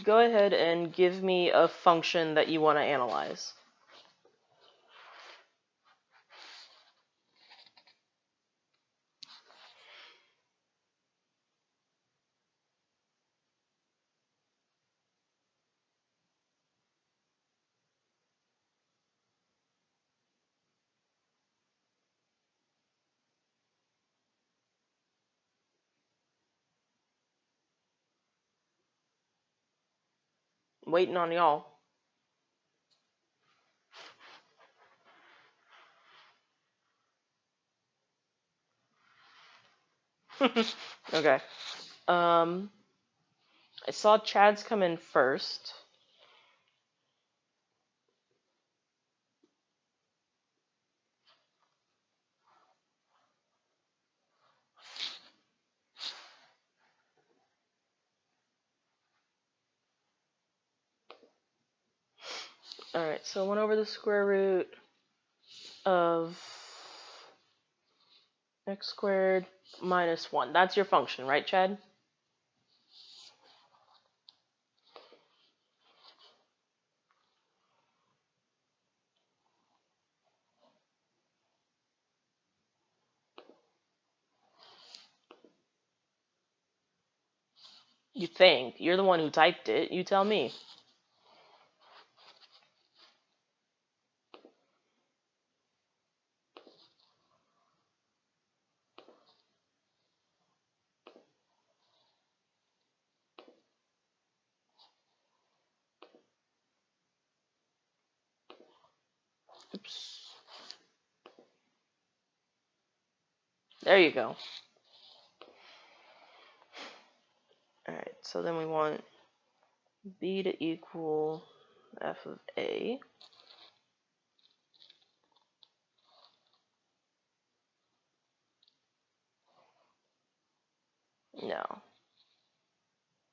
Go ahead and give me a function that you want to analyze. Waiting on y'all. Okay. I saw Chad's come in first. Alright, so 1 over the square root of x squared minus 1. That's your function, right, Chad? You think. You're the one who typed it. You tell me. Oops. There you go. Alright, so then we want b to equal f of a. No.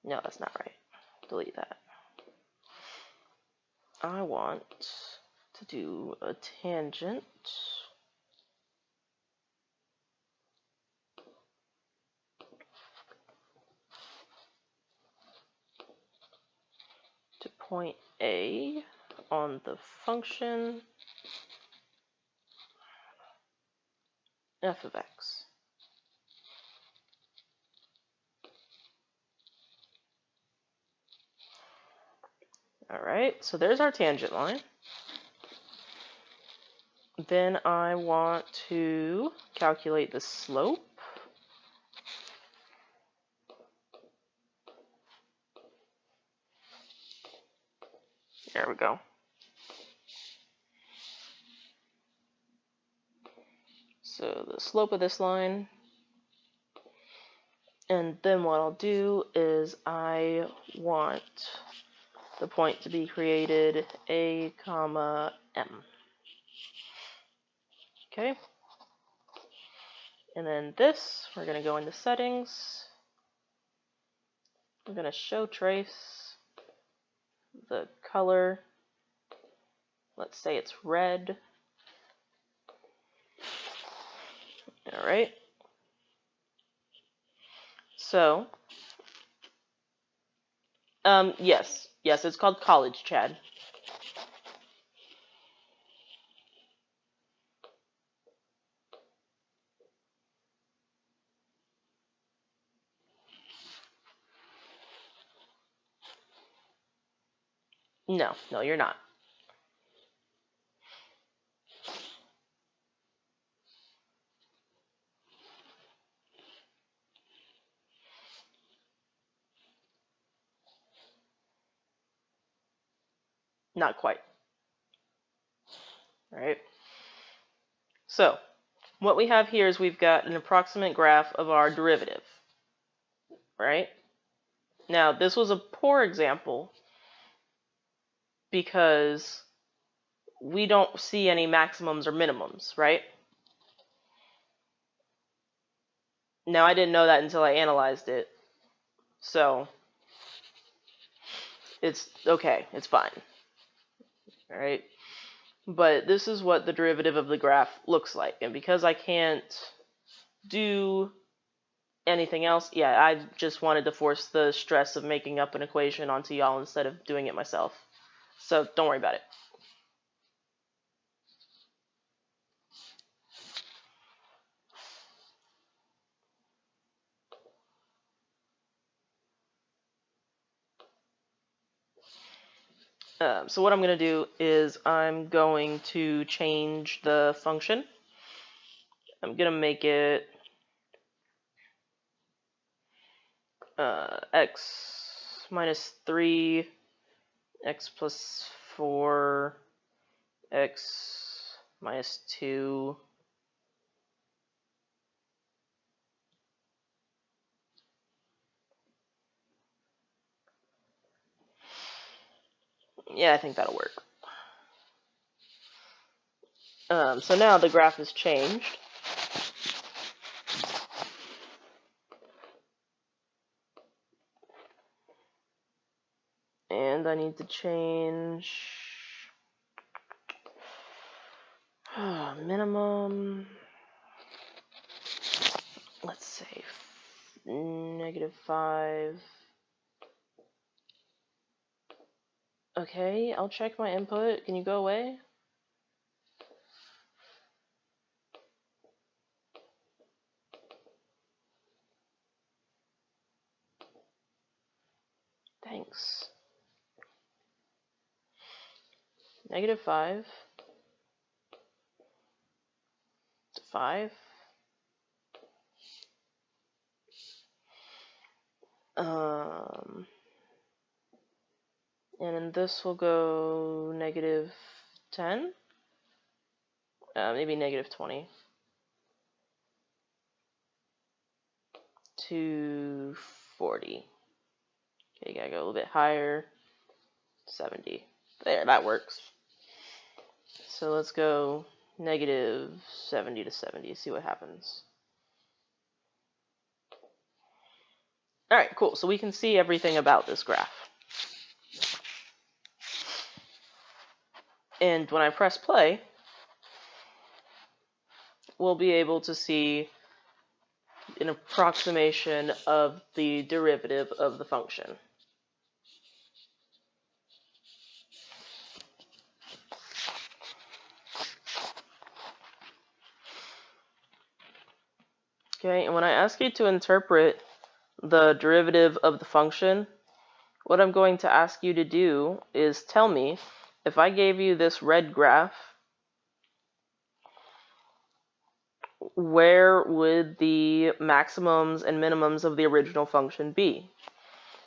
No, that's not right. Delete that. I want to do a tangent to point A on the function f of x. Alright, so there's our tangent line. Then I want to calculate the slope. There we go. So the slope of this line. And then what I'll do is I want the point to be created a comma m. Okay. And then this, we're going to go into settings. I'm going to show trace the color. Let's say it's red. All right. So, yes, it's called college, Chad. No, you're not. Not quite. All right. So, what we have here is we've got an approximate graph of our derivative, right? Now, this was a poor example because we don't see any maximums or minimums, right? Now, I didn't know that until I analyzed it. So, it's okay, it's fine. All right. But this is what the derivative of the graph looks like. And because I can't do anything else, yeah, I just wanted to force the stress of making up an equation onto y'all instead of doing it myself. So don't worry about it. So what I'm going to do is I'm going to change the function. I'm going to make it x minus 3, x plus 4, x minus 2. Yeah, I think that'll work. So now the graph is changed. And I need to change minimum, let's say -5. Okay, I'll check my input. Can you go away? Thanks. -5 to 5. And then this will go -10. Maybe -20 to 40. Okay, you gotta go a little bit higher. 70. There, that works. So let's go -70 to 70, see what happens. Alright, cool. So we can see everything about this graph. And when I press play, we'll be able to see an approximation of the derivative of the function. Okay, and when I ask you to interpret the derivative of the function, what I'm going to ask you to do is tell me, if I gave you this red graph, where would the maximums and minimums of the original function be?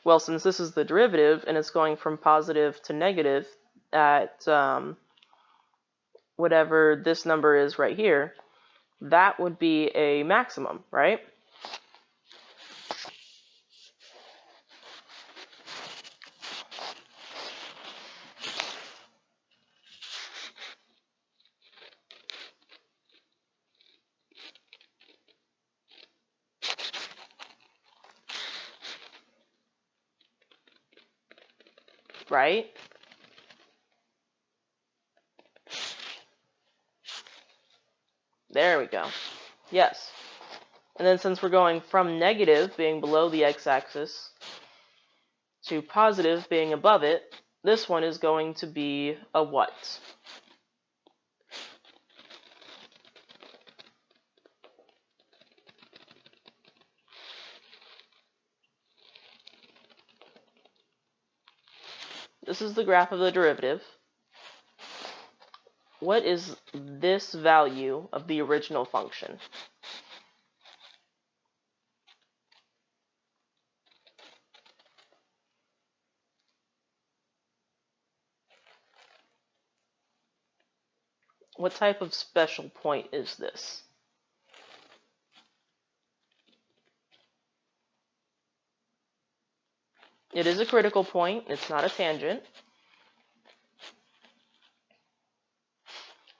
Well, since this is the derivative and it's going from positive to negative at whatever this number is right here, that would be a maximum, right? Right? There we go. Yes. And then since we're going from negative, being below the x-axis, to positive, being above it, this one is going to be a what? This is the graph of the derivative. What is this value of the original function? What type of special point is this? It is a critical point. It's not a tangent.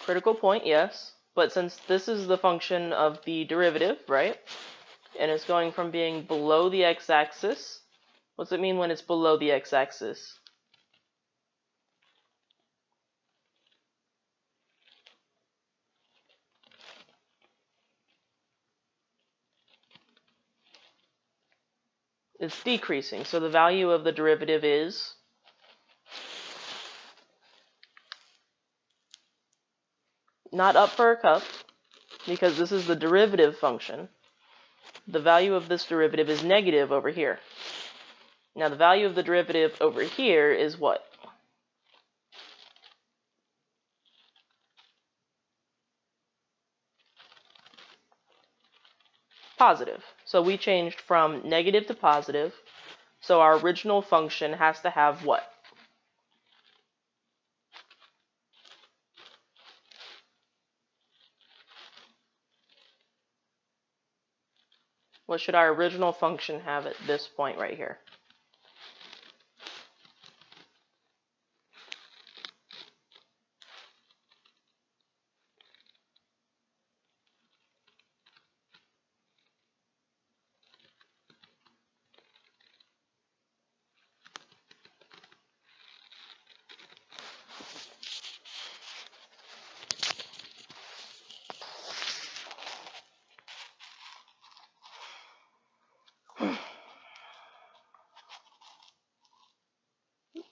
Critical point, yes. But since this is the function of the derivative, right? And it's going from being below the x-axis. What's it mean when it's below the x-axis? It's decreasing. So the value of the derivative is not up per cup, because this is the derivative function. The value of this derivative is negative over here. Now the value of the derivative over here is what? Positive. So we changed from negative to positive. So our original function has to have what? What should our original function have at this point right here?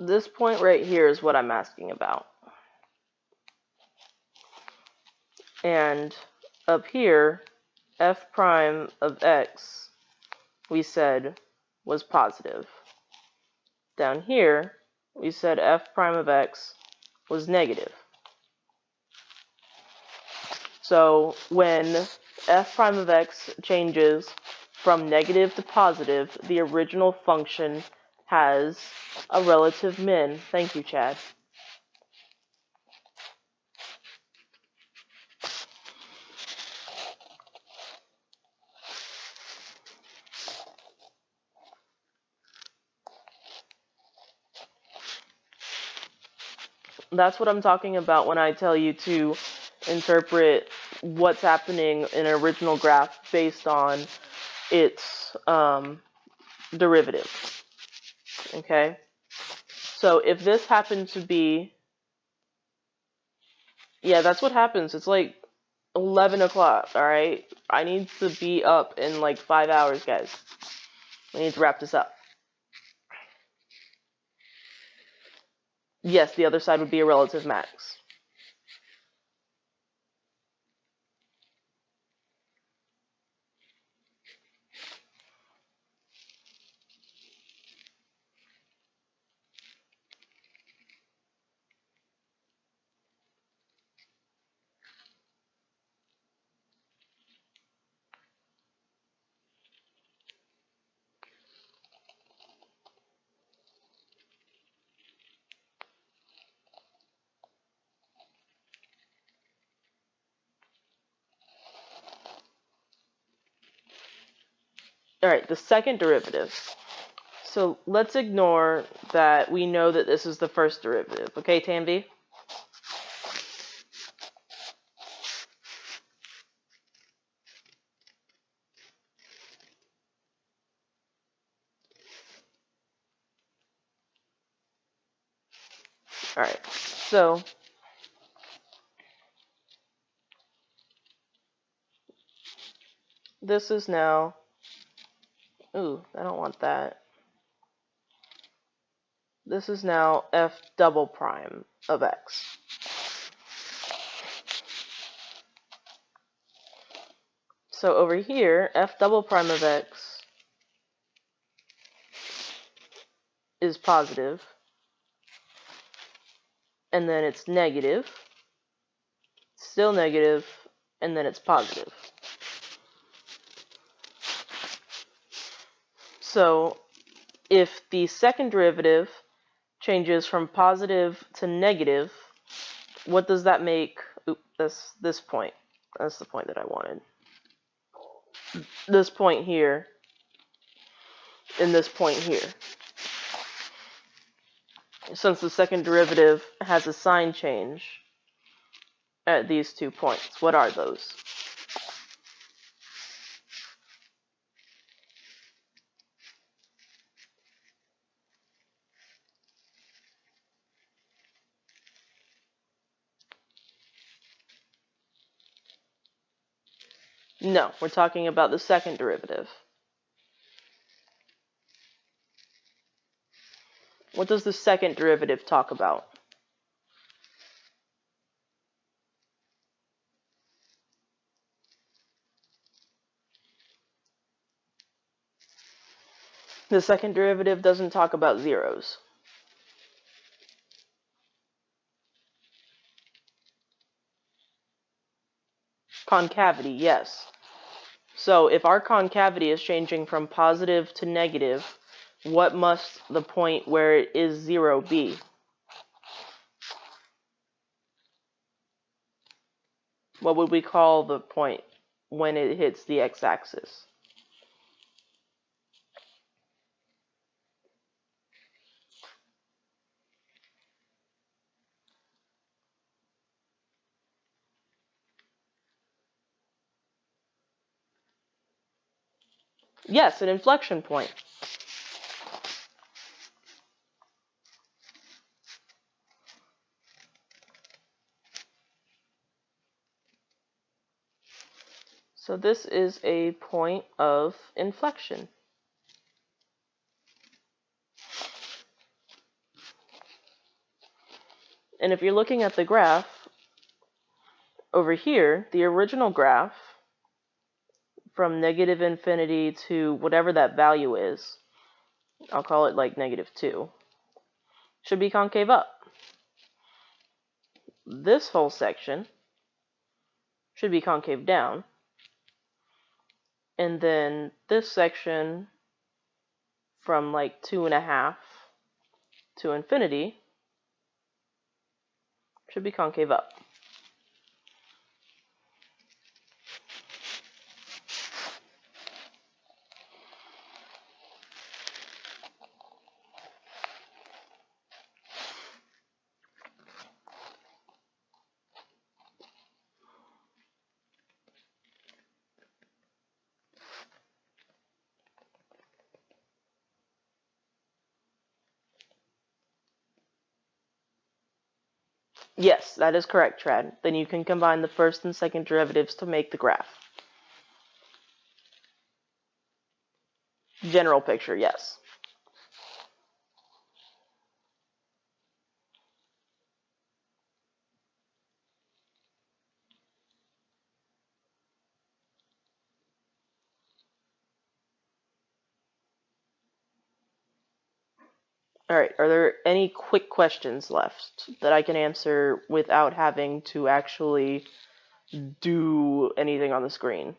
This point right here is what I'm asking about. And up here, f prime of x, we said, was positive. Down here, we said f prime of x was negative. So when f prime of x changes from negative to positive, the original function has a relative min. Thank you, Chad. That's what I'm talking about when I tell you to interpret what's happening in an original graph based on its derivative. Okay? So if this happened to be, yeah, that's what happens. It's like 11 o'clock, alright? I need to be up in like 5 hours, guys. We need to wrap this up. Yes, the other side would be a relative max. Alright, the second derivative. So let's ignore that we know that this is the first derivative. Okay, Tanvi? Alright, so this is now, ooh, I don't want that. This is now f double prime of x. So over here, f double prime of x is positive, and then it's negative, still negative, and then it's positive. So if the second derivative changes from positive to negative, what does that make? Oop, that's this point. That's the point that I wanted. This point here and this point here. Since the second derivative has a sign change at these 2 points, what are those? No, we're talking about the second derivative. What does the second derivative talk about? The second derivative doesn't talk about zeros. Concavity, yes. So if our concavity is changing from positive to negative, what must the point where it is 0 be? What would we call the point when it hits the x-axis? Yes, an inflection point. So this is a point of inflection. And if you're looking at the graph, over here, the original graph, from negative infinity to whatever that value is, I'll call it like -2, should be concave up. This whole section should be concave down. And then this section from like 2.5 to infinity should be concave up. Yes, that is correct, Trad. Then you can combine the first and second derivatives to make the graph. General picture, yes. All right, are there any quick questions left that I can answer without having to actually do anything on the screen?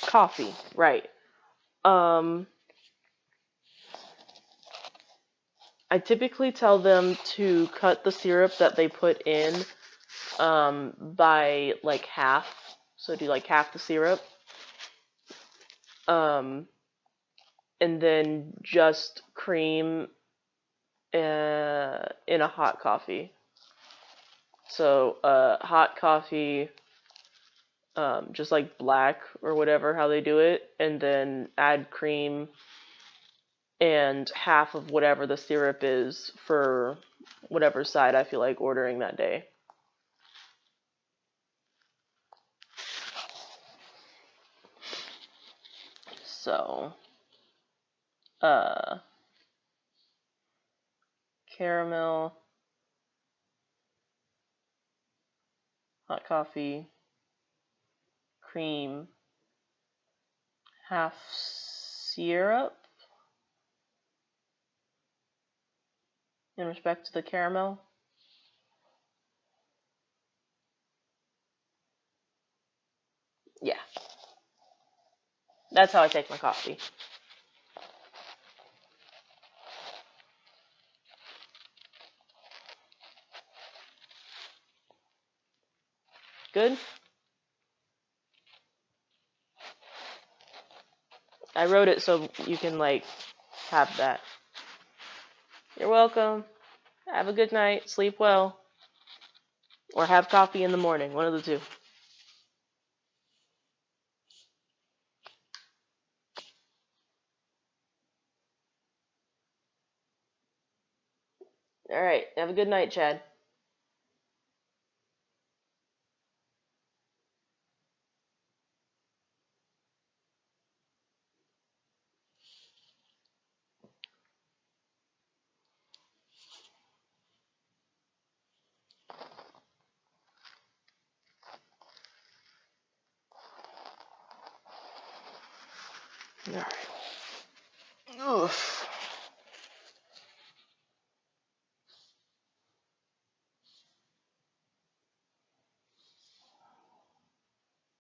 Coffee, right. I typically tell them to cut the syrup that they put in by like half. So do like half the syrup. And then just cream in a hot coffee. So hot coffee, just like black or whatever, how they do it, and then add cream and half of whatever the syrup is for whatever side I feel like ordering that day. So, caramel, hot coffee, cream, half syrup in respect to the caramel. Yeah. That's how I take my coffee. Good? I wrote it so you can, like, have that. You're welcome. Have a good night. Sleep well. Or have coffee in the morning. One of the two. Alright, have a good night, Chad. Alright. Oof.